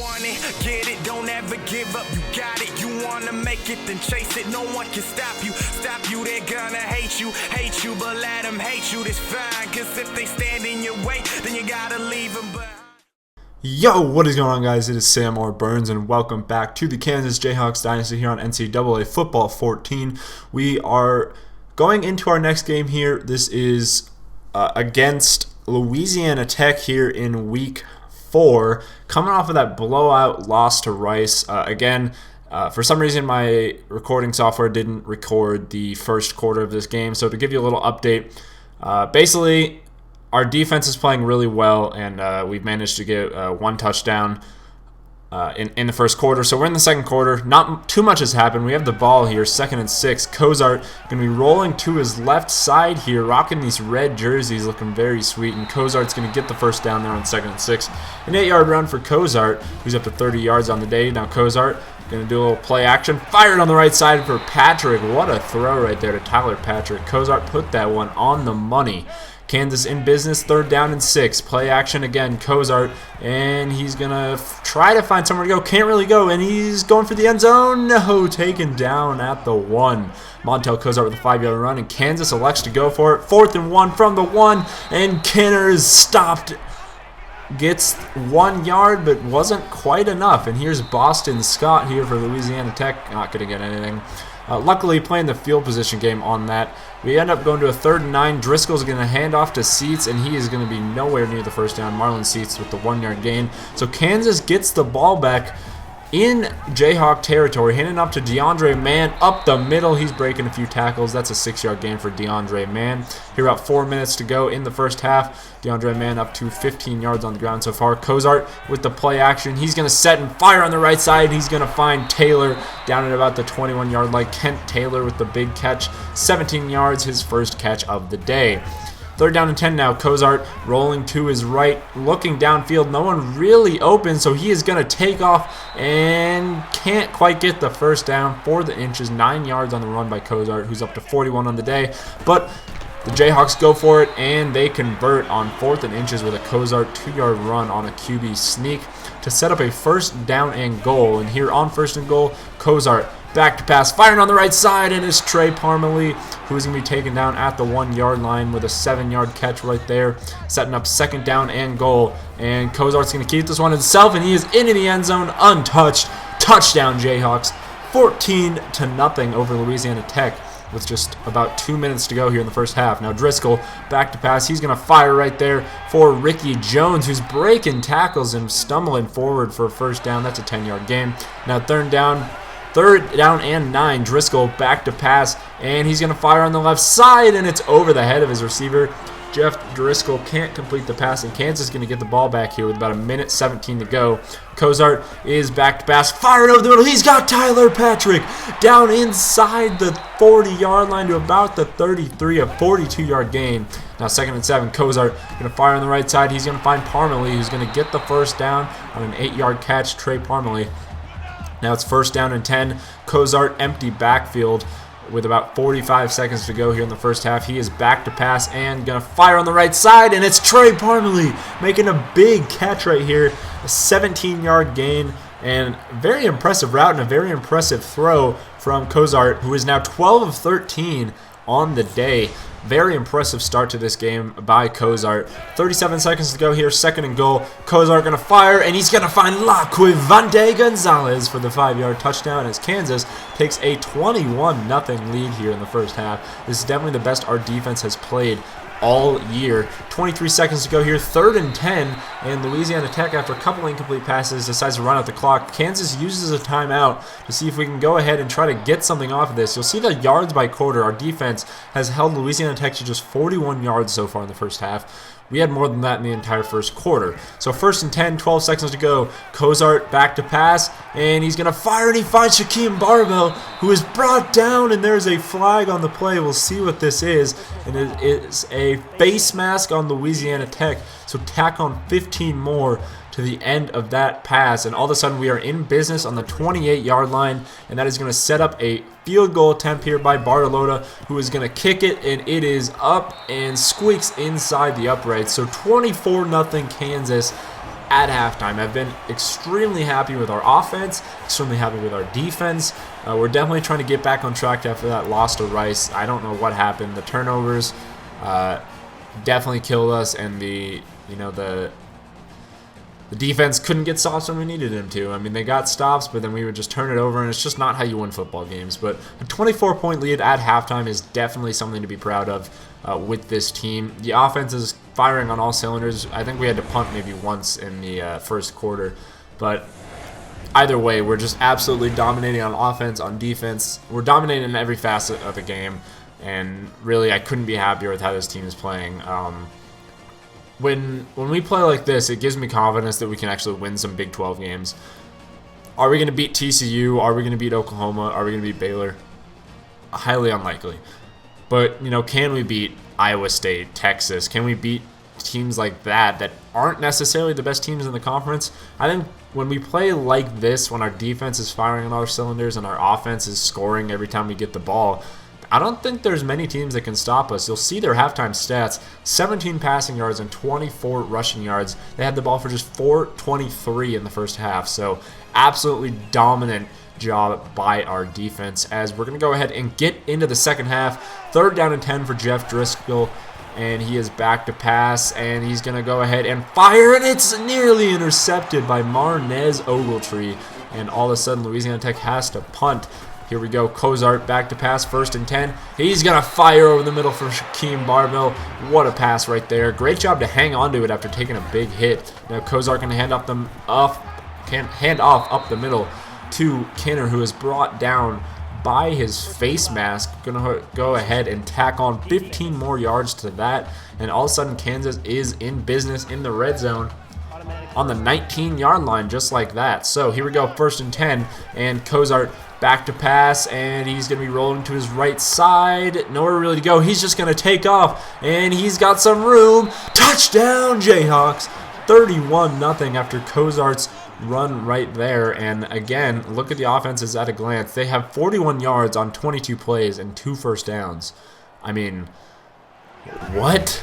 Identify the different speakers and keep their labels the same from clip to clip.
Speaker 1: want it, get it, don't ever give up, you got it. You wanna make it, then chase it, no one can stop you. Stop you, they're gonna hate you, but let them hate you, that's fine. Cause if they stand in your way, then you gotta leave them behind.
Speaker 2: Yo, what is going on, guys? It is Sam or Burns, and welcome back to the Kansas Jayhawks Dynasty here on NCAA Football 14. We are going into our next game here. This is against Louisiana Tech here in Week 4, coming off of that blowout loss to Rice. For some reason, my recording software didn't record the first quarter of this game, so to give you a little update, basically, our defense is playing really well, and we've managed to get one touchdown in the first quarter. So we're in the second quarter. Not too much has happened. We have the ball here, 2nd and 6. Kozart going to be rolling to his left side here, rocking these red jerseys, looking very sweet. And Kozart's going to get the first down there on 2nd and 6. An 8-yard run for Kozart, who's up to 30 yards on the day. Now Kozart going to do a little play action. Fired on the right side for Patrick. What a throw right there to Tyler Patrick. Kozart put that one on the money. Kansas in business, 3rd down and 6. Play action again, Kozart, and he's going to try to find somewhere to go. Can't really go, and he's going for the end zone. No, taken down at the 1. Montel Kozart with a 5-yard run, and Kansas elects to go for it. 4th and 1 from the 1, and Kenner is stopped. Gets 1 yard, but wasn't quite enough. And here's Boston Scott here for Louisiana Tech. Not going to get anything. Luckily, playing the field position game on that. We end up going to a 3rd and 9. Driscoll's going to hand off to Seats, and he is going to be nowhere near the first down. Marlon Seats with the 1-yard gain. So Kansas gets the ball back in Jayhawk territory, handing up to DeAndre Mann up the middle. He's breaking a few tackles. That's a 6-yard gain for DeAndre Mann. Here, about 4 minutes to go in the first half. DeAndre Mann up to 15 yards on the ground so far. Kozart with the play action. He's going to set and fire on the right side. He's going to find Taylor down at about the 21-yard line. Kent Taylor with the big catch. 17 yards, his first catch of the day. 3rd down and 10 now. Kozart rolling to his right, looking downfield. No one really open, so he is going to take off and can't quite get the first down for the inches. 9 yards on the run by Kozart, who's up to 41 on the day. But the Jayhawks go for it, and they convert on 4th and inches with a Kozart 2-yard run on a QB sneak to set up a 1st down and goal. And here on 1st and goal, Kozart back to pass, firing on the right side, and it's Trey Parmalee, who is going to be taken down at the 1-yard line with a 7-yard catch right there, setting up 2nd down and goal. And Kozart's going to keep this one himself, and he is into the end zone untouched. Touchdown Jayhawks, 14-0 over Louisiana Tech with just about 2 minutes to go here in the first half. Now Driscoll back to pass. He's going to fire right there for Ricky Jones, who's breaking tackles and stumbling forward for a 1st down. That's a 10-yard gain. Now 3rd down and 9. Driscoll back to pass, and he's going to fire on the left side, and it's over the head of his receiver. Jeff Driscoll can't complete the pass, and Kansas is going to get the ball back here with about 1:17 to go. Kozart is back to pass, firing over the middle. He's got Tyler Patrick down inside the 40-yard line to about the 33, a 42-yard gain. Now 2nd and 7, Kozart going to fire on the right side. He's going to find Parmalee, who's going to get the first down on an 8-yard catch, Trey Parmalee. Now it's 1st down and 10. Kozart empty backfield with about 45 seconds to go here in the first half. He is back to pass and going to fire on the right side, and it's Trey Parmalee making a big catch right here. A 17-yard gain, and very impressive route and a very impressive throw from Kozart, who is now 12 of 13 on the day. Very impressive start to this game by Kozart. 37 seconds to go here, 2nd and goal. Kozart going to fire, and he's going to find Laquivante Gonzalez for the 5-yard touchdown as Kansas takes a 21-0 lead here in the first half. This is definitely the best our defense has played all year. 23 seconds to go here, 3rd and 10, and Louisiana Tech, after a couple incomplete passes, decides to run out the clock. Kansas uses a timeout to see if we can go ahead and try to get something off of this. You'll see the yards by quarter. Our defense has held Louisiana Tech to just 41 yards so far in the first half. We had more than that in the entire first quarter. So 1st and 10, 12 seconds to go. Kozart back to pass, and he's going to fire, and he finds Shaquem Barbell, who is brought down, and there's a flag on the play. We'll see what this is, and it is a face mask on Louisiana Tech. So tack on 15 more to the end of that pass, and all of a sudden we are in business on the 28-yard line, and that is going to set up a field goal attempt here by Bartolotta, who is going to kick it, and it is up and squeaks inside the uprights. So 24-0 Kansas. at halftime. I've been extremely happy with our offense, extremely happy with our defense. We're definitely trying to get back on track after that loss to Rice. I don't know what happened. The turnovers definitely killed us, and the defense couldn't get stops when we needed them to. I mean, they got stops, but then we would just turn it over, and it's just not how you win football games. But a 24-point lead at halftime is definitely something to be proud of with this team. The offense is firing on all cylinders. I think we had to punt maybe once in the first quarter, but either way, we're just absolutely dominating on offense, on defense. We're dominating in every facet of the game, and really, I couldn't be happier with how this team is playing. When we play like this, it gives me confidence that we can actually win some Big 12 games. Are we going to beat TCU? Are we going to beat Oklahoma? Are we going to beat Baylor? Highly unlikely. But, can we beat Iowa State, Texas? Can we beat teams like that aren't necessarily the best teams in the conference? I think when we play like this, when our defense is firing on all cylinders and our offense is scoring every time we get the ball, I don't think there's many teams that can stop us. You'll see their halftime stats: 17 passing yards and 24 rushing yards. They had the ball for just 4:23 in the first half. So absolutely dominant job by our defense. As we're going to go ahead and get into the second half. 3rd down and 10 for Jeff Driscoll. And he is back to pass, and he's going to go ahead and fire, and it's nearly intercepted by Marnez Ogletree. And all of a sudden, Louisiana Tech has to punt. Here we go, Cozart back to pass, 1st and 10. He's going to fire over the middle for Shaquem Barbell. What a pass right there. Great job to hang on to it after taking a big hit. Now Cozart going to hand off up the middle to Kinner, who is brought down by his face mask. Going to go ahead and tack on 15 more yards to that. And all of a sudden, Kansas is in business in the red zone on the 19-yard line, just like that. So here we go, 1st and 10, and Cozart back to pass, and he's going to be rolling to his right side. Nowhere really to go. He's just going to take off, and he's got some room. Touchdown, Jayhawks. 31-0 after Cozart's run right there. And again, look at the offenses at a glance. They have 41 yards on 22 plays and 2 first downs. I mean, what?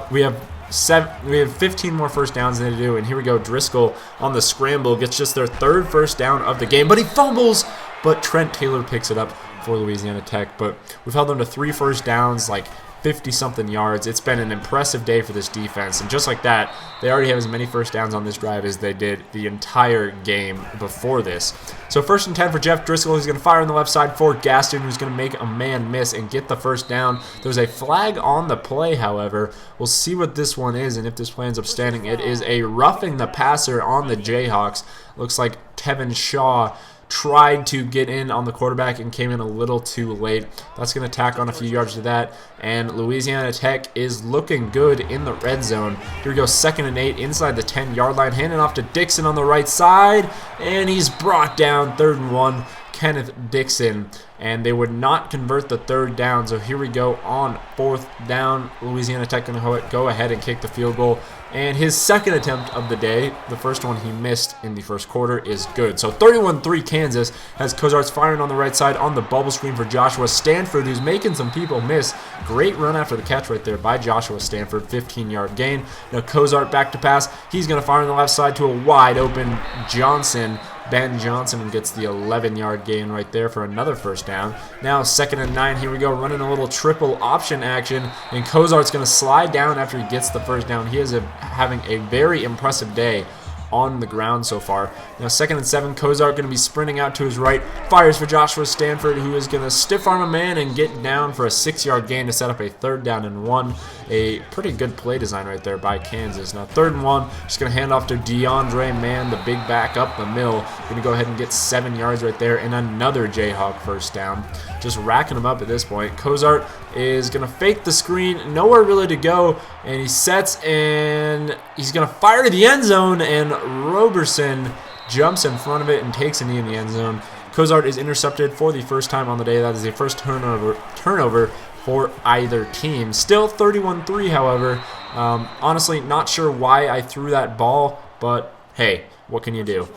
Speaker 2: We have 15 more first downs than they do, and here we go. Driscoll on the scramble gets just their 3rd first down of the game, but he fumbles. But Trent Taylor picks it up for Louisiana Tech. But we've held them to 3 first downs, like 50-something yards. It's been an impressive day for this defense, and just like that, they already have as many first downs on this drive as they did the entire game before this. So 1st and 10 for Jeff Driscoll. He's going to fire on the left side for Gaston, who's going to make a man miss and get the first down. There's a flag on the play, however. We'll see what this one is, and if this play ends up standing. It is a roughing the passer on the Jayhawks. Looks like Tevin Shaw tried to get in on the quarterback and came in a little too late. That's going to tack on a few yards to that, and Louisiana Tech is looking good in the red zone. Here we go, 2nd and 8 inside the 10-yard line, handing off to Dixon on the right side, and he's brought down. 3rd and 1, Kenneth Dixon, and they would not convert the 3rd down. So here we go on 4th down. Louisiana Tech going to go ahead and kick the field goal. And his 2nd attempt of the day, the first one he missed in the first quarter, is good. So 31-3 Kansas, as Cozart's firing on the right side on the bubble screen for Joshua Stanford, who's making some people miss. Great run after the catch right there by Joshua Stanford, 15-yard gain. Now Cozart back to pass. He's going to fire on the left side to a wide open Johnson. Ben Johnson gets the 11-yard gain right there for another first down. Now 2nd and 9. Here we go, running a little triple option action, and Cozart's going to slide down after he gets the first down. He is having a very impressive day on the ground so far. Now 2nd and 7, Cozart going to be sprinting out to his right, fires for Joshua Stanford, who is going to stiff arm a man and get down for a 6-yard gain to set up a 3rd down and 1. A pretty good play design right there by Kansas. Now 3rd and 1, just going to hand off to DeAndre Mann, the big back up the middle. Going to go ahead and get 7 yards right there and another Jayhawk first down. Just racking them up at this point. Cozart is going to fake the screen, nowhere really to go, and he sets, and he's going to fire to the end zone, and Roberson jumps in front of it and takes a knee in the end zone. Cozart is intercepted for the first time on the day. That is the first turnover for either team. Still 31-3, however. Honestly, not sure why I threw that ball, but hey, what can you do?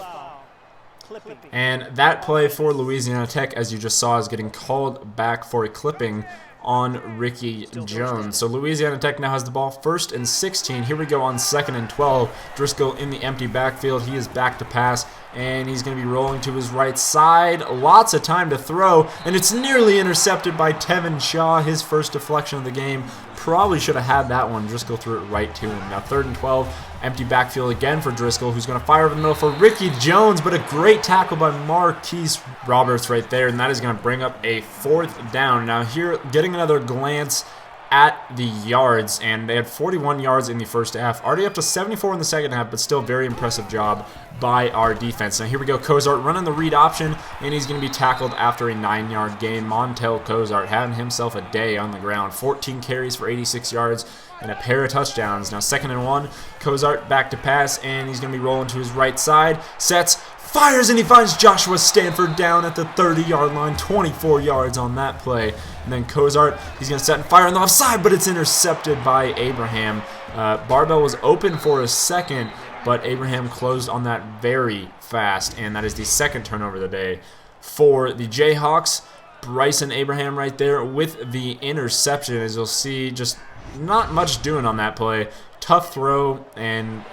Speaker 2: And that play for Louisiana Tech, as you just saw, is getting called back for a clipping on Ricky Jones. So Louisiana Tech now has the ball, 1st and 16. Here we go on 2nd and 12. Driscoll in the empty backfield. He is back to pass, and he's going to be rolling to his right side. Lots of time to throw, and it's nearly intercepted by Tevin Shaw, his first deflection of the game. Probably should have had that one. Driscoll threw it right to him. Now 3rd and 12, empty backfield again for Driscoll, who's going to fire over the middle for Ricky Jones, but a great tackle by Marquise Roberts right there, and that is going to bring up a 4th down. Now here, getting another glance at the yards, and they had 41 yards in the first half, already up to 74 in the second half, but still very impressive job by our defense. Now here we go, Cozart running the read option, and he's going to be tackled after a 9-yard gain. Montel Cozart having himself a day on the ground, 14 carries for 86 yards and a pair of touchdowns. Now 2nd and 1, Cozart back to pass, and he's going to be rolling to his right side, sets, fires, and he finds Joshua Stanford down at the 30-yard line, 24 yards on that play. And then Cozart, he's going to set and fire on the offside, but it's intercepted by Abraham. Barbell was open for a second, but Abraham closed on that very fast, and that is the 2nd turnover of the day for the Jayhawks. Bryson Abraham right there with the interception. As you'll see, just not much doing on that play. Tough throw, and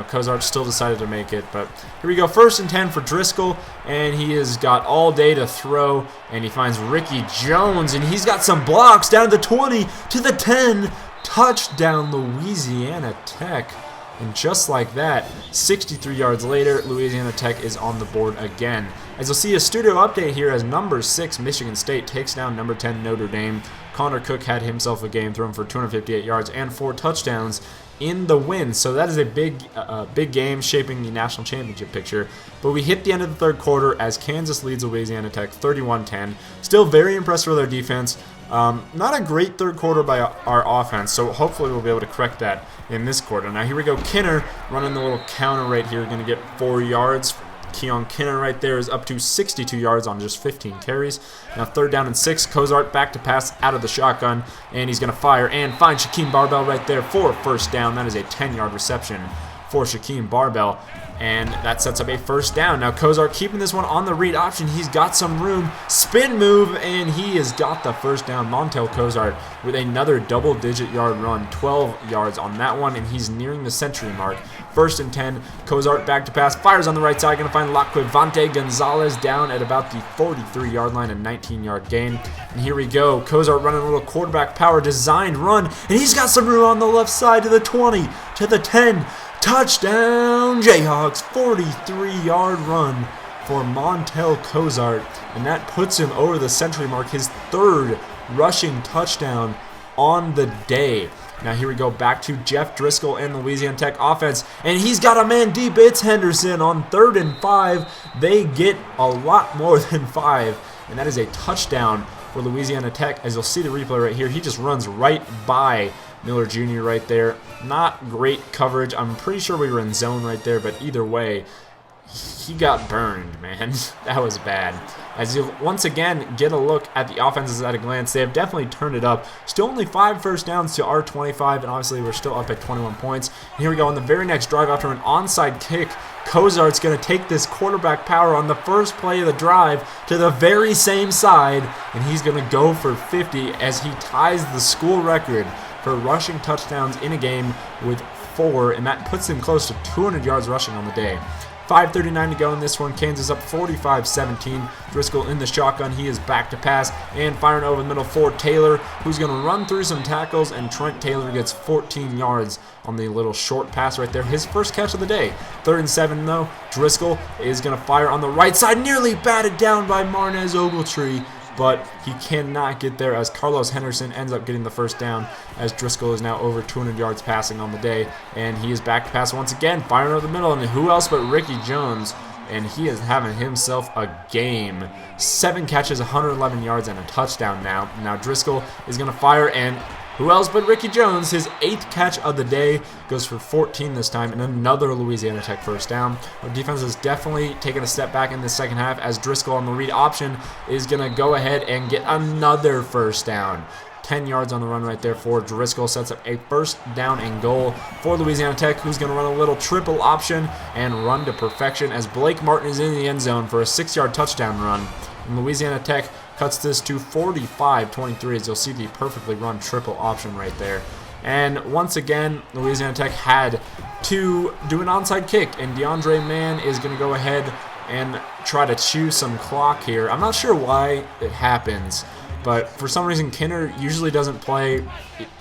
Speaker 2: Cozart still decided to make it. But here we go, 1st and 10 for Driscoll, and he has got all day to throw, and he finds Ricky Jones, and he's got some blocks down to the 20, to the 10, touchdown Louisiana Tech. And just like that, 63 yards later, Louisiana Tech is on the board again. As you'll see, a studio update here as number 6 Michigan State takes down number 10 Notre Dame. Connor Cook had himself a game, thrown for 258 yards and 4 touchdowns in the win. So that is a big game shaping the national championship picture. But we hit the end of the 3rd quarter as Kansas leads Louisiana Tech 31-10. Still very impressed with our defense. Not a great 3rd quarter by our offense, so hopefully we'll be able to correct that in this quarter. Now here we go, Kinner running the little counter right here, going to get 4 yards. Keon Kinner right there is up to 62 yards on just 15 carries. Now 3rd down and 6, Cozart back to pass out of the shotgun, and he's going to fire and find Shaquem Barbell right there for 1st down. That is a 10-yard reception for Shaquem Barbell, and that sets up a 1st down. Now Cozart keeping this one on the read option. He's got some room, spin move, and he has got the 1st down. Montel Cozart with another double-digit yard run, 12 yards on that one, and he's nearing the century mark. 1st and 10, Cozart back to pass, fires on the right side, going to find Laquivante Gonzalez down at about the 43-yard line, a 19-yard gain. And here we go, Cozart running a little quarterback power designed run, and he's got some room on the left side to the 20, to the 10, touchdown Jayhawks, 43-yard run for Montel Cozart, and that puts him over the century mark, his 3rd rushing touchdown on the day. Now here we go, back to Jeff Driscoll and the Louisiana Tech offense, and he's got a man deep. It's Henderson on 3rd and 5. They get a lot more than 5, and that is a touchdown for Louisiana Tech. As you'll see the replay right here, he just runs right by Miller Jr. right there. Not great coverage. I'm pretty sure we were in zone right there, but either way, he got burned, man. That was bad. As you once again get a look at the offenses at a glance, they have definitely turned it up. Still only 5 1st downs to our 25, and obviously we're still up at 21 points. And here we go on the very next drive after an onside kick. Cozart's going to take this quarterback power on the first play of the drive to the very same side, and he's going to go for 50 as he ties the school record for rushing touchdowns in a game with 4, and that puts him close to 200 yards rushing on the day. 5:39 to go in this one. Kansas up 45-17. Driscoll in the shotgun. He is back to pass and firing over the middle for Taylor, who's going to run through some tackles, and Trent Taylor gets 14 yards on the little short pass right there. His first catch of the day. 3rd and 7 though. Driscoll is going to fire on the right side. Nearly batted down by Marnez Ogletree, but he cannot get there as Carlos Henderson ends up getting the 1st down, as Driscoll is now over 200 yards passing on the day, and he is back to pass once again, firing over the middle, and who else but Ricky Jones, and he is having himself a game. 7 catches, 111 yards, and a touchdown now. Now Driscoll is going to fire, and who else but Ricky Jones, his 8th catch of the day, goes for 14 this time, and another Louisiana Tech 1st down. Our defense has definitely taken a step back in the second half, as Driscoll on the read option is going to go ahead and get another 1st down. 10 yards on the run right there for Driscoll. Sets up a 1st down and goal for Louisiana Tech, who's going to run a little triple option and run to perfection as Blake Martin is in the end zone for a 6-yard touchdown run. And Louisiana Tech cuts this to 45-23 as you'll see the perfectly run triple option right there. And once again, Louisiana Tech had to do an onside kick, and DeAndre Mann is going to go ahead and try to chew some clock here. I'm not sure why it happens, but for some reason, Kinner usually doesn't play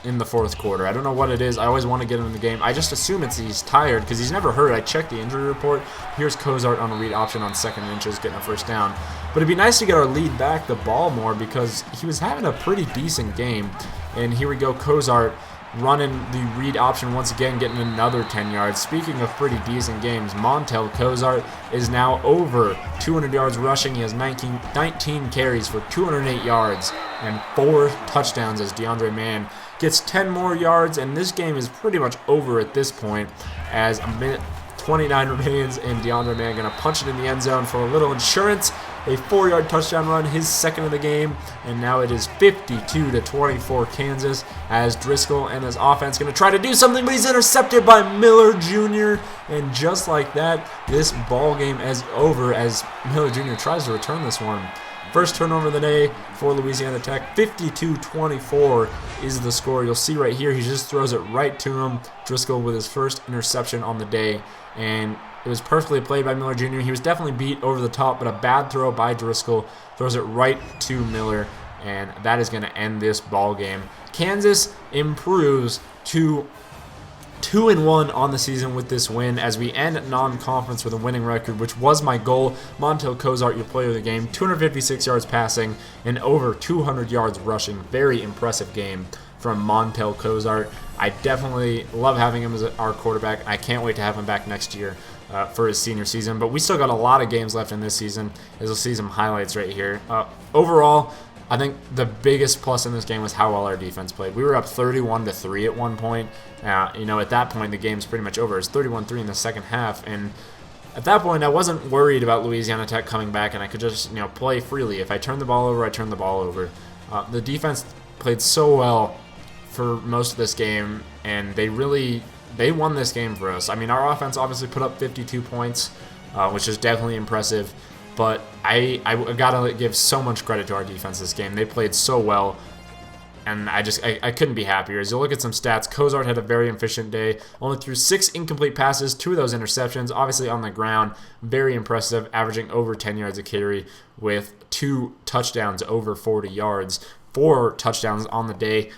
Speaker 2: in the fourth quarter. I don't know what it is. I always want to get him in the game. I just assume he's tired because he's never hurt. I checked the injury report. Here's Kozart on a read option on 2nd inches, getting a first down. But it'd be nice to get our lead back the ball more because he was having a pretty decent game. And here we go, Kozart running the read option once again, getting another 10 yards. Speaking of pretty decent games, Montel Kozart is now over 200 yards rushing. He has 19 carries for 208 yards and 4 touchdowns as DeAndre Mann gets 10 more yards, and this game is pretty much over at this point as a minute 29 remains, and DeAndre Mann going to punch it in the end zone for a little insurance. A 4-yard touchdown run, his second of the game, and now it is 52-24 Kansas as Driscoll and his offense going to try to do something, but he's intercepted by Miller Jr., and just like that, this ball game is over as Miller Jr. tries to return this one. First turnover of the day for Louisiana Tech. 52-24 is the score. You'll see right here, he just throws it right to him. Driscoll with his first interception on the day, and it was perfectly played by Miller Jr. He was definitely beat over the top, but a bad throw by Driscoll throws it right to Miller, and that is going to end this ball game. Kansas improves to 2-1 on the season with this win as we end non-conference with a winning record, which was my goal. Montel Kozart, your player of the game, 256 yards passing and over 200 yards rushing. Very impressive game from Montel Kozart. I definitely love having him as our quarterback. I can't wait to have him back next year for his senior season. But we still got a lot of games left in this season, as you'll see some highlights right here. Overall, I think the biggest plus in this game was how well our defense played. We were up 31-3 at one point. At that point, the game's pretty much over. It's 31-3 in the second half, and at that point, I wasn't worried about Louisiana Tech coming back, and I could just play freely. If I turned the ball over, I turned the ball over. The defense played so well for most of this game, and they won this game for us. I mean, our offense obviously put up 52 points, which is definitely impressive. But I gotta give so much credit to our defense this game. They played so well, and I couldn't be happier. As you look at some stats, Kozart had a very efficient day. Only threw 6 incomplete passes, 2 of those interceptions, obviously on the ground. Very impressive, averaging over 10 yards a carry with 2 touchdowns over 40 yards. 4 touchdowns on the day,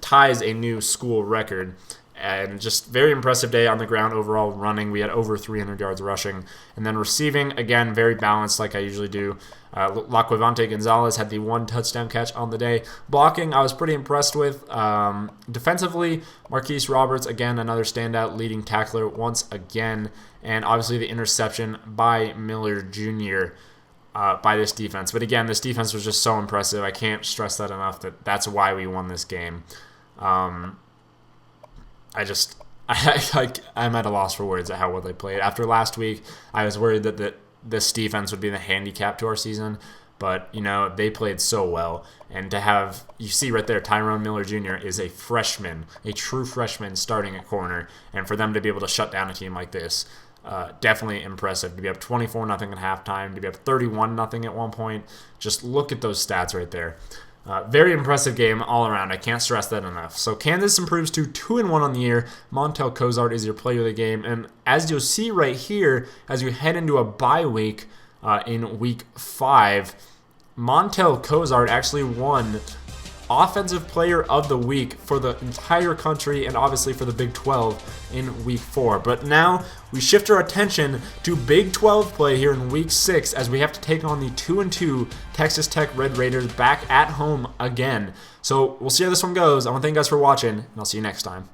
Speaker 2: ties a new school record. And just very impressive day on the ground overall running. We had over 300 yards rushing. And then receiving, again, very balanced like I usually do. Laquavante Gonzalez had the 1 touchdown catch on the day. Blocking, I was pretty impressed with. Defensively, Marquise Roberts, again, another standout leading tackler once again. And obviously the interception by Miller Jr. By this defense. But again, this defense was just so impressive. I can't stress that enough that's why we won this game. I'm at a loss for words at how well they played. After last week, I was worried that this defense would be the handicap to our season, but they played so well. And to have, you see right there, Tyrone Miller Jr. is a freshman, a true freshman starting at corner, and for them to be able to shut down a team like this, definitely impressive. To be up 24-0 at halftime, to be up 31-0 at one point. Just look at those stats right there. Very impressive game all around. I can't stress that enough. So Kansas improves to 2-1 on the year. Montel Kozart is your player of the game. And as you'll see right here, as we head into a bye week in week 5, Montel Kozart actually won Offensive Player of the Week for the entire country and obviously for the Big 12 in Week 4. But now we shift our attention to Big 12 play here in Week 6 as we have to take on the 2-2 Texas Tech Red Raiders back at home again. So we'll see how this one goes. I want to thank you guys for watching, and I'll see you next time.